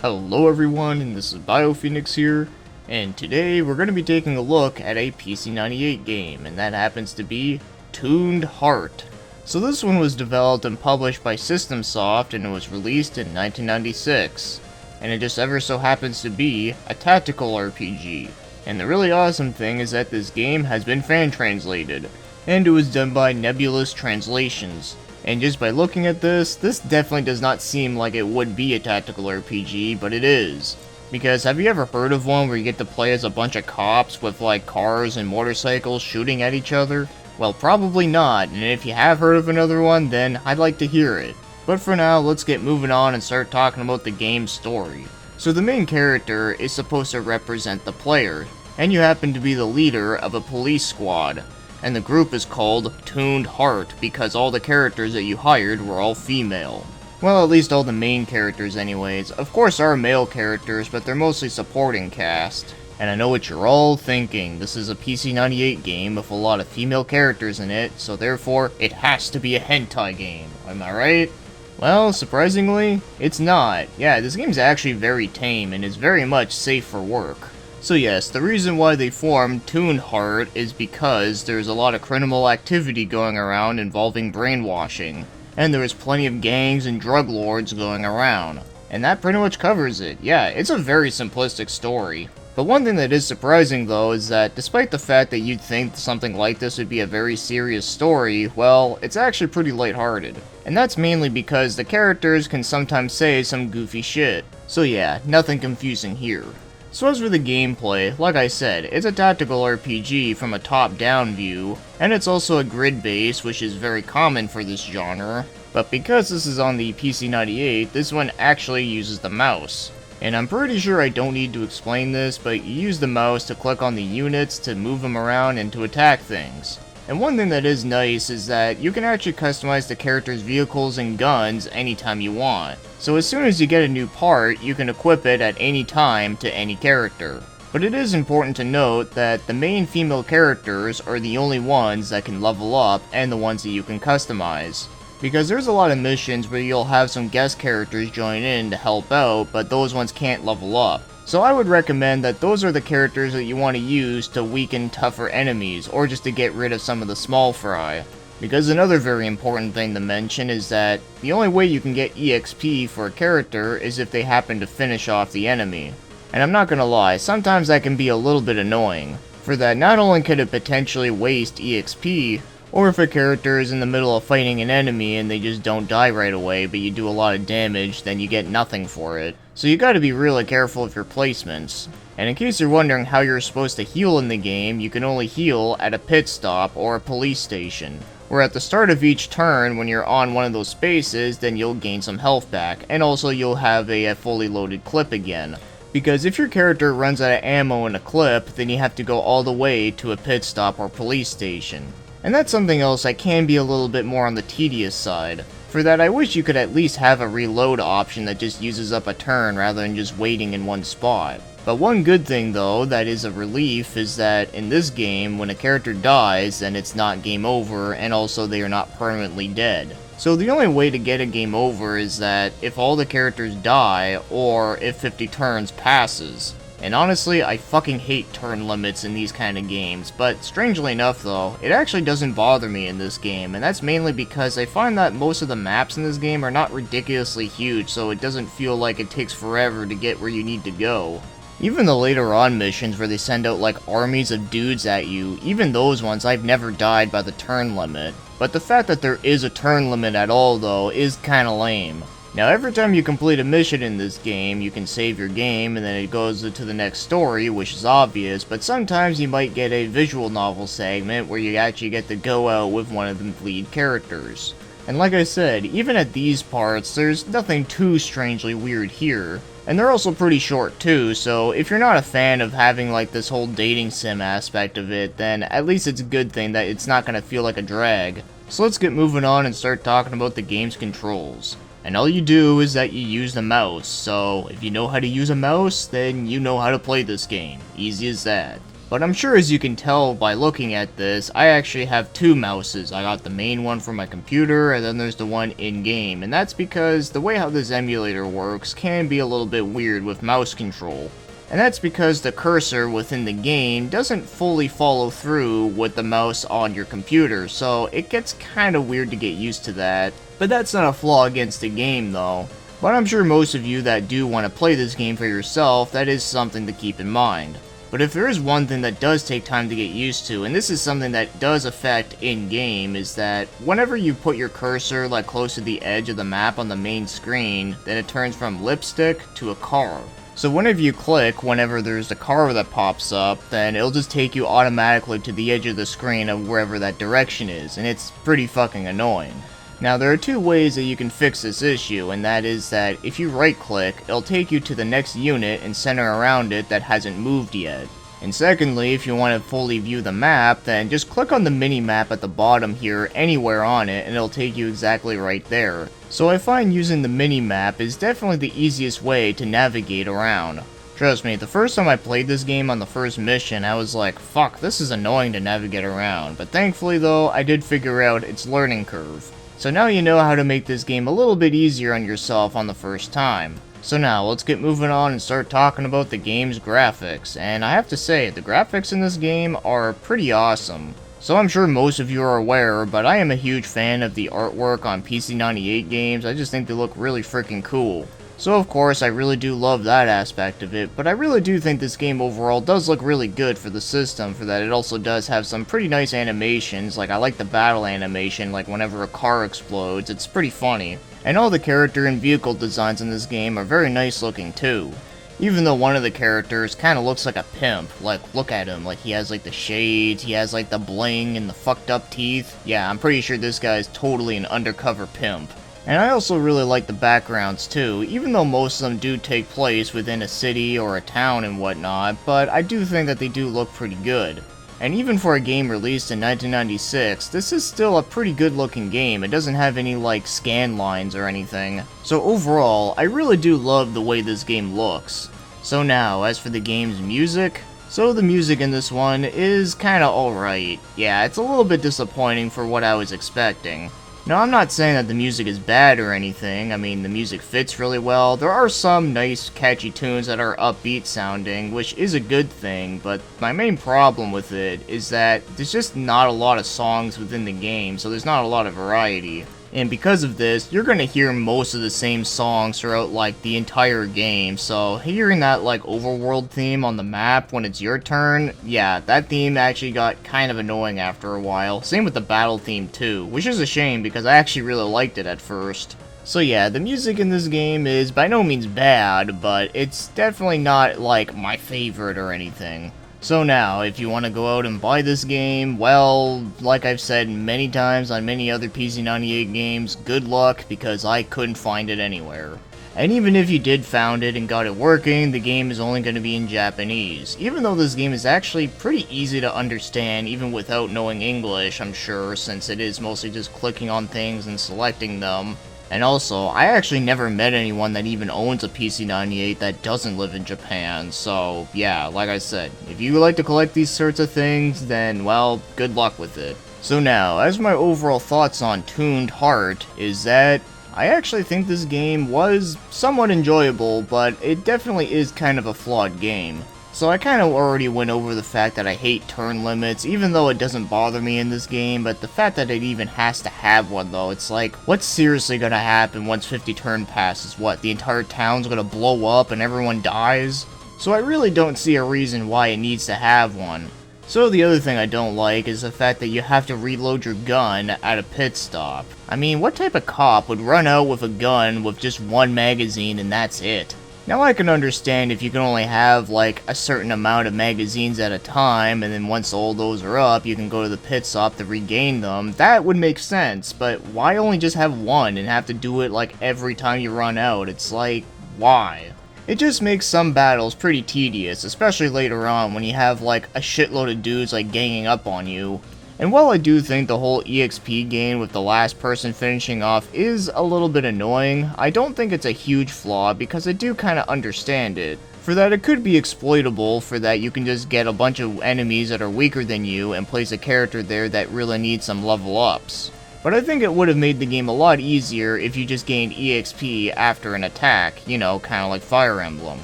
Hello everyone, and this is BioPhoenix here, and today we're going to be taking a look at a PC-98 game, and that happens to be Tuned Heart. So this one was developed and published by System Soft, and it was released in 1996, and it just ever so happens to be a tactical RPG. And the really awesome thing is that this game has been fan translated, and it was done by Nebulous Translations. And just by looking at this definitely does not seem like it would be a tactical RPG, but it is. Because have you ever heard of one where you get to play as a bunch of cops with like cars and motorcycles shooting at each other? Well, probably not, and if you have heard of another one, then I'd like to hear it. But for now, let's get moving on and start talking about the game's story. So the main character is supposed to represent the player, and you happen to be the leader of a police squad. And the group is called Tuned Heart because all the characters that you hired were all female. Well, at least all the main characters anyways. Of course there are male characters, but they're mostly supporting cast. And I know what you're all thinking, this is a PC-98 game with a lot of female characters in it, so therefore it has to be a hentai game, am I right? Well, surprisingly, it's not. Yeah, this game's actually very tame and is very much safe for work. So yes, the reason why they formed Tuned Heart is because there's a lot of criminal activity going around involving brainwashing, and there is plenty of gangs and drug lords going around, and that pretty much covers it. Yeah, it's a very simplistic story. But one thing that is surprising though is that despite the fact that you'd think something like this would be a very serious story, well, it's actually pretty lighthearted. And that's mainly because the characters can sometimes say some goofy shit. So yeah, nothing confusing here. So as for the gameplay, like I said, it's a tactical RPG from a top-down view, and it's also a grid-based, which is very common for this genre. But because this is on the PC-98, this one actually uses the mouse. And I'm pretty sure I don't need to explain this, but you use the mouse to click on the units to move them around and to attack things. And one thing that is nice is that you can actually customize the character's vehicles and guns anytime you want. So as soon as you get a new part, you can equip it at any time to any character. But it is important to note that the main female characters are the only ones that can level up and the ones that you can customize. Because there's a lot of missions where you'll have some guest characters join in to help out, but those ones can't level up. So I would recommend that those are the characters that you want to use to weaken tougher enemies, or just to get rid of some of the small fry. Because another very important thing to mention is that the only way you can get EXP for a character is if they happen to finish off the enemy. And I'm not gonna lie, sometimes that can be a little bit annoying. For that, not only could it potentially waste EXP, or if a character is in the middle of fighting an enemy and they just don't die right away, but you do a lot of damage, then you get nothing for it. So you gotta be really careful with your placements. And in case you're wondering how you're supposed to heal in the game, you can only heal at a pit stop or a police station. Where at the start of each turn, when you're on one of those spaces, then you'll gain some health back, and also you'll have a fully loaded clip again. Because if your character runs out of ammo in a clip, then you have to go all the way to a pit stop or police station. And that's something else that can be a little bit more on the tedious side. For that, I wish you could at least have a reload option that just uses up a turn rather than just waiting in one spot. But one good thing though, that is a relief, is that in this game, when a character dies, then it's not game over, and also they are not permanently dead. So the only way to get a game over is that if all the characters die, or if 50 turns passes. And honestly, I fucking hate turn limits in these kind of games, but strangely enough though, it actually doesn't bother me in this game, and that's mainly because I find that most of the maps in this game are not ridiculously huge, so it doesn't feel like it takes forever to get where you need to go. Even the later on missions where they send out like armies of dudes at you, even those ones I've never died by the turn limit. But the fact that there is a turn limit at all though is kinda lame. Now every time you complete a mission in this game, you can save your game and then it goes to the next story, which is obvious, but sometimes you might get a visual novel segment where you actually get to go out with one of the lead characters. And like I said, even at these parts, there's nothing too strangely weird here. And they're also pretty short too, so if you're not a fan of having like this whole dating sim aspect of it, then at least it's a good thing that it's not gonna feel like a drag. So let's get moving on and start talking about the game's controls. And all you do is that you use the mouse, so if you know how to use a mouse, then you know how to play this game. Easy as that. But I'm sure as you can tell by looking at this, I actually have two mouses. I got the main one for my computer, and then there's the one in-game, and that's because the way how this emulator works can be a little bit weird with mouse control. And that's because the cursor within the game doesn't fully follow through with the mouse on your computer, so it gets kinda weird to get used to that. But that's not a flaw against the game though. But I'm sure most of you that do want to play this game for yourself, that is something to keep in mind. But if there is one thing that does take time to get used to, and this is something that does affect in-game, is that whenever you put your cursor like close to the edge of the map on the main screen, then it turns from lipstick to a car. So whenever you click, whenever there's a car that pops up, then it'll just take you automatically to the edge of the screen of wherever that direction is, and it's pretty fucking annoying. Now there are two ways that you can fix this issue, and that is that if you right click, it'll take you to the next unit and center around it that hasn't moved yet. And secondly, if you want to fully view the map, then just click on the mini-map at the bottom here, anywhere on it, and it'll take you exactly right there. So I find using the mini-map is definitely the easiest way to navigate around. Trust me, the first time I played this game on the first mission, I was like, fuck, this is annoying to navigate around. But thankfully though, I did figure out its learning curve. So now you know how to make this game a little bit easier on yourself on the first time. So now, let's get moving on and start talking about the game's graphics, and I have to say, the graphics in this game are pretty awesome. So I'm sure most of you are aware, but I am a huge fan of the artwork on PC-98 games. I just think they look really freaking cool. So of course, I really do love that aspect of it, but I really do think this game overall does look really good for the system, for that it also does have some pretty nice animations. Like I like the battle animation, like whenever a car explodes, it's pretty funny. And all the character and vehicle designs in this game are very nice looking too. Even though one of the characters kinda looks like a pimp, like look at him, like he has like the shades, he has like the bling and the fucked up teeth. Yeah, I'm pretty sure this guy is totally an undercover pimp. And I also really like the backgrounds too, even though most of them do take place within a city or a town and whatnot, but I do think that they do look pretty good. And even for a game released in 1996, this is still a pretty good looking game. It doesn't have any like scan lines or anything. So overall, I really do love the way this game looks. So now, as for the game's music, so the music in this one is kinda alright. Yeah, it's a little bit disappointing for what I was expecting. Now, I'm not saying that the music is bad or anything. I mean, the music fits really well. There are some nice, catchy tunes that are upbeat sounding, which is a good thing, but my main problem with it is that there's just not a lot of songs within the game, so there's not a lot of variety. And because of this, you're gonna hear most of the same songs throughout, like, the entire game, so hearing that, like, overworld theme on the map when it's your turn, yeah, that theme actually got kind of annoying after a while. Same with the battle theme, too, which is a shame because I actually really liked it at first. So yeah, the music in this game is by no means bad, but it's definitely not, like, my favorite or anything. So now, if you want to go out and buy this game, well, like I've said many times on many other PC-98 games, good luck, because I couldn't find it anywhere. And even if you did found it and got it working, the game is only going to be in Japanese, even though this game is actually pretty easy to understand even without knowing English, I'm sure, since it is mostly just clicking on things and selecting them. And also, I actually never met anyone that even owns a PC-98 that doesn't live in Japan, so yeah, like I said, if you like to collect these sorts of things, then, well, good luck with it. So now, as my overall thoughts on Tuned Heart, is that I actually think this game was somewhat enjoyable, but it definitely is kind of a flawed game. So I kind of already went over the fact that I hate turn limits, even though it doesn't bother me in this game, but the fact that it even has to have one though, it's like, what's seriously gonna happen once 50 turn passes? What, the entire town's gonna blow up and everyone dies? So I really don't see a reason why it needs to have one. So the other thing I don't like is the fact that you have to reload your gun at a pit stop. I mean, what type of cop would run out with a gun with just one magazine and that's it? Now I can understand if you can only have like a certain amount of magazines at a time, and then once all those are up, you can go to the pit stop to regain them. That would make sense, but why only just have one and have to do it like every time you run out? It's like, why? It just makes some battles pretty tedious, especially later on when you have like a shitload of dudes like ganging up on you. And while I do think the whole EXP gain with the last person finishing off is a little bit annoying, I don't think it's a huge flaw because I do kinda understand it. For that, it could be exploitable, for that you can just get a bunch of enemies that are weaker than you and place a character there that really needs some level ups. But I think it would have made the game a lot easier if you just gained EXP after an attack, you know, kinda like Fire Emblem.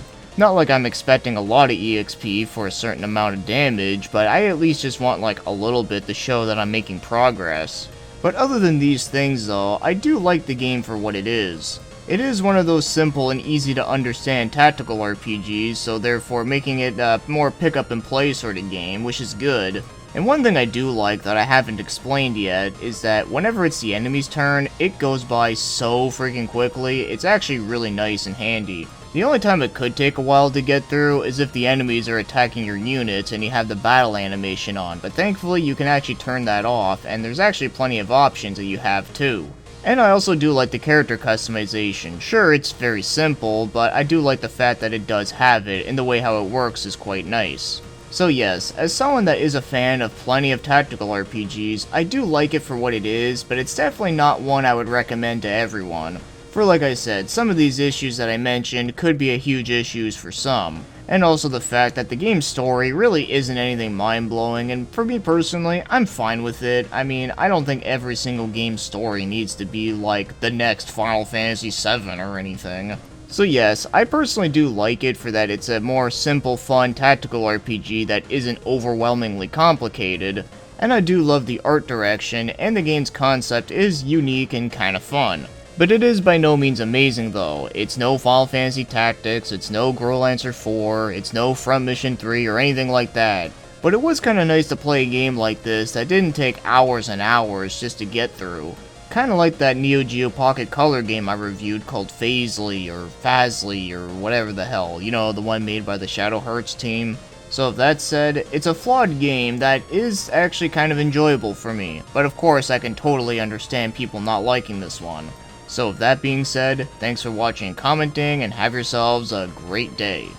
Not like I'm expecting a lot of EXP for a certain amount of damage, but I at least just want like a little bit to show that I'm making progress. But other than these things though, I do like the game for what it is. It is one of those simple and easy to understand tactical RPGs, so therefore making it a more pick up and play sort of game, which is good. And one thing I do like that I haven't explained yet is that whenever it's the enemy's turn, it goes by so freaking quickly. It's actually really nice and handy. The only time it could take a while to get through is if the enemies are attacking your units and you have the battle animation on, but thankfully you can actually turn that off, and there's actually plenty of options that you have too. And I also do like the character customization. Sure, it's very simple, but I do like the fact that it does have it, and the way how it works is quite nice. So yes, as someone that is a fan of plenty of tactical RPGs, I do like it for what it is, but it's definitely not one I would recommend to everyone. For like I said, some of these issues that I mentioned could be a huge issues for some. And also the fact that the game's story really isn't anything mind-blowing, and for me personally, I'm fine with it. I mean, I don't think every single game's story needs to be like the next Final Fantasy VII or anything. So yes, I personally do like it for that it's a more simple, fun, tactical RPG that isn't overwhelmingly complicated, and I do love the art direction, and the game's concept is unique and kinda fun. But it is by no means amazing though. It's no Final Fantasy Tactics, it's no Growlancer 4, it's no Front Mission 3 or anything like that. But it was kinda nice to play a game like this that didn't take hours and hours just to get through. Kinda like that Neo Geo Pocket Color game I reviewed called Fazly or Fazly or whatever the hell, you know, the one made by the Shadow Hearts team. So with that said, it's a flawed game that is actually kind of enjoyable for me, but of course I can totally understand people not liking this one. So with that being said, thanks for watching and commenting, and have yourselves a great day.